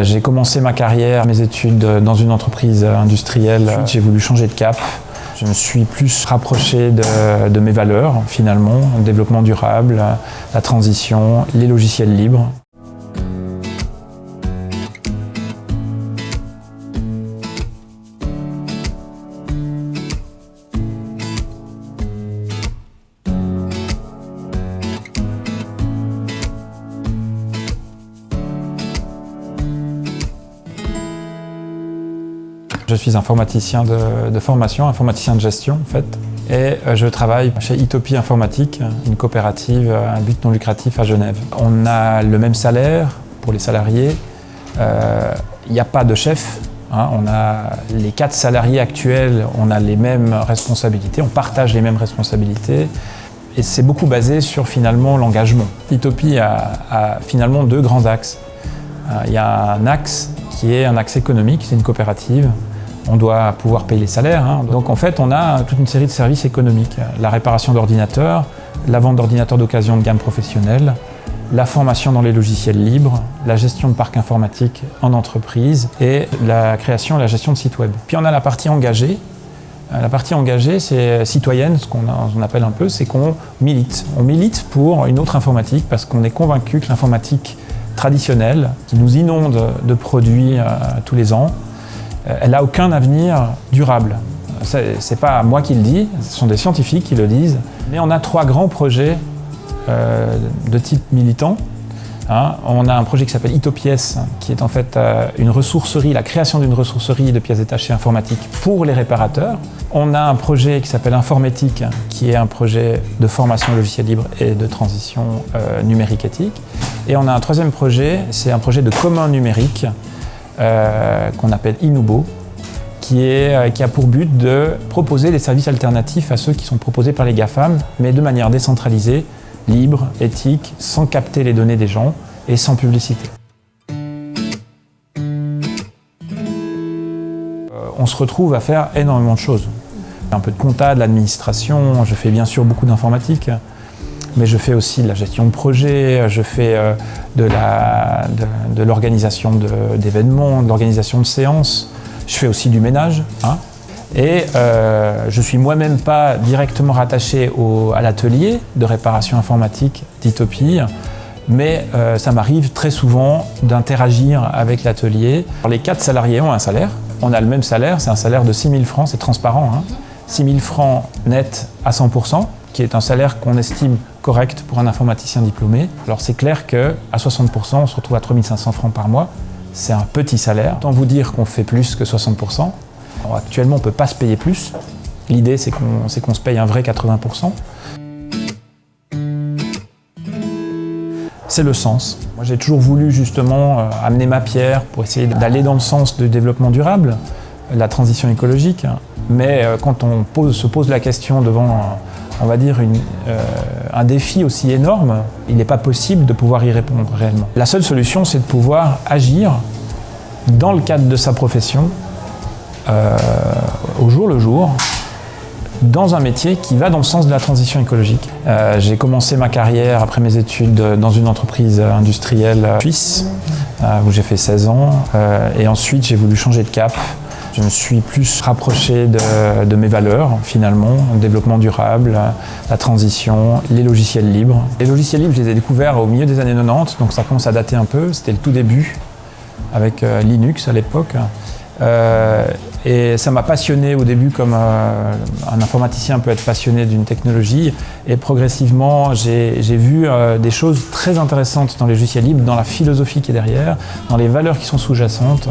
J'ai commencé ma carrière, mes études dans une entreprise industrielle. Ensuite, j'ai voulu changer de cap. Je me suis plus rapproché de mes valeurs, finalement, le développement durable, la transition, les logiciels libres. Je suis informaticien de formation, informaticien de gestion en fait, et je travaille chez Itopie Informatique, une coopérative à but non lucratif à Genève. On a le même salaire pour les salariés, il n'y a pas de chef, hein, on a les 4 salariés actuels, on a les mêmes responsabilités, on partage les mêmes responsabilités, et c'est beaucoup basé sur finalement l'engagement. Itopie a finalement 2 grands axes. Il y a un axe qui est un axe économique, c'est une coopérative. On doit pouvoir payer les salaires. Hein. Donc en fait, on a toute une série de services économiques. La réparation d'ordinateurs, la vente d'ordinateurs d'occasion de gamme professionnelle, la formation dans les logiciels libres, la gestion de parcs informatiques en entreprise et la création et la gestion de sites web. Puis on a la partie engagée. La partie engagée, c'est citoyenne, ce qu'on appelle un peu, c'est qu'on milite. On milite pour une autre informatique parce qu'on est convaincu que l'informatique traditionnelle, qui nous inonde de produits tous les ans, elle n'a aucun avenir durable. C'est pas moi qui le dis, ce sont des scientifiques qui le disent. Mais on a 3 grands projets de type militant. Hein. On a un projet qui s'appelle Itopies, qui est en fait une ressourcerie, la création d'une ressourcerie de pièces détachées informatiques pour les réparateurs. On a un projet qui s'appelle Informétique, qui est un projet de formation logiciel libre et de transition numérique éthique. Et on a un 3e projet, c'est un projet de commun numérique, qu'on appelle Inubo, qui a pour but de proposer des services alternatifs à ceux qui sont proposés par les GAFAM, mais de manière décentralisée, libre, éthique, sans capter les données des gens et sans publicité. On se retrouve à faire énormément de choses. Un peu de compta, de l'administration, je fais bien sûr beaucoup d'informatique, mais je fais aussi de la gestion de projet, je fais de l'organisation d'événements, de l'organisation de séances, je fais aussi du ménage. Hein, et je ne suis moi-même pas directement rattaché à l'atelier de réparation informatique d'Itopie, mais ça m'arrive très souvent d'interagir avec l'atelier. Les 4 salariés ont un salaire, on a le même salaire, c'est un salaire de 6 000 francs, c'est transparent, hein, 6 000 francs net à 100%, qui est un salaire qu'on estime correct pour un informaticien diplômé. Alors c'est clair qu'à 60%, on se retrouve à 3 500 francs par mois. C'est un petit salaire. Autant vous dire qu'on fait plus que 60%. Alors, actuellement, on ne peut pas se payer plus. L'idée, c'est qu'on se paye un vrai 80%. C'est le sens. Moi, j'ai toujours voulu justement amener ma pierre pour essayer d'aller dans le sens du développement durable, la transition écologique. Mais quand on se pose la question devant on va dire un défi aussi énorme, il n'est pas possible de pouvoir y répondre réellement. La seule solution, c'est de pouvoir agir dans le cadre de sa profession, au jour le jour, dans un métier qui va dans le sens de la transition écologique. J'ai commencé ma carrière après mes études dans une entreprise industrielle suisse, où j'ai fait 16 ans, et ensuite j'ai voulu changer de cap. Je me suis plus rapproché de mes valeurs, finalement, le développement durable, la transition, les logiciels libres. Les logiciels libres, je les ai découverts au milieu des années 90, donc ça commence à dater un peu. C'était le tout début, avec Linux à l'époque. Et ça m'a passionné au début comme un informaticien peut être passionné d'une technologie. Et progressivement, j'ai vu des choses très intéressantes dans les logiciels libres, dans la philosophie qui est derrière, dans les valeurs qui sont sous-jacentes.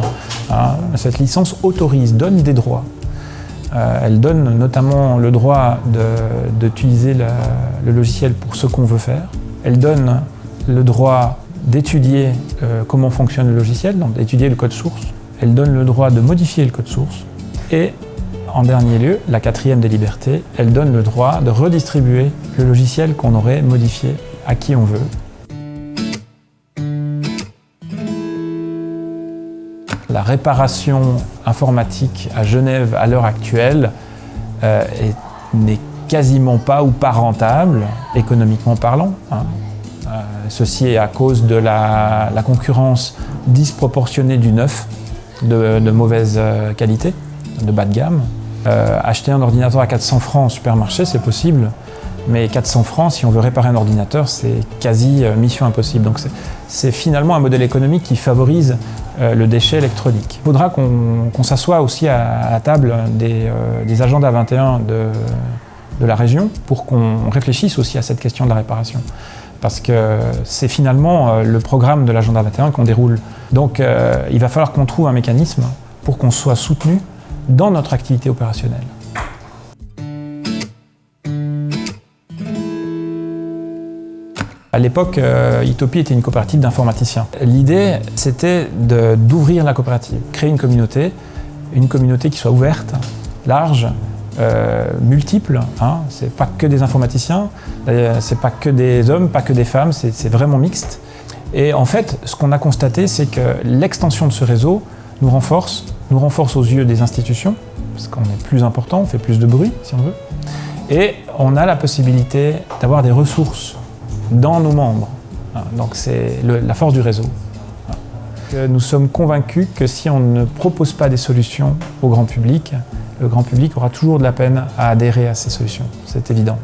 Hein. Cette licence autorise, donne des droits. Elle donne notamment le droit d'utiliser le logiciel pour ce qu'on veut faire. Elle donne le droit d'étudier comment fonctionne le logiciel, donc d'étudier le code source. Elle donne le droit de modifier le code source. Et en dernier lieu, la 4e des libertés, elle donne le droit de redistribuer le logiciel qu'on aurait modifié à qui on veut. La réparation informatique à Genève à l'heure actuelle n'est quasiment pas ou pas rentable, économiquement parlant. Hein. Ceci est à cause de la concurrence disproportionnée du neuf, de mauvaise qualité, de bas de gamme. Acheter un ordinateur à 400 francs en supermarché, c'est possible, mais 400 francs, si on veut réparer un ordinateur, c'est quasi mission impossible. Donc c'est finalement un modèle économique qui favorise le déchet électronique. Il faudra qu'on s'assoie aussi à la table des agendas 21 de la région pour qu'on réfléchisse aussi à cette question de la réparation. Parce que c'est finalement le programme de l'agenda 21 qu'on déroule. Donc il va falloir qu'on trouve un mécanisme pour qu'on soit soutenu dans notre activité opérationnelle. À l'époque, Itopi était une coopérative d'informaticiens. L'idée, c'était d'ouvrir la coopérative, créer une communauté qui soit ouverte, large, multiple. C'est pas que des informaticiens, c'est pas que des hommes, pas que des femmes, c'est vraiment mixte. Et en fait, ce qu'on a constaté, c'est que l'extension de ce réseau nous renforce aux yeux des institutions, parce qu'on est plus important, on fait plus de bruit, si on veut, et on a la possibilité d'avoir des ressources dans nos membres. Donc c'est la force du réseau. Nous sommes convaincus que si on ne propose pas des solutions au grand public, le grand public aura toujours de la peine à adhérer à ces solutions. C'est évident.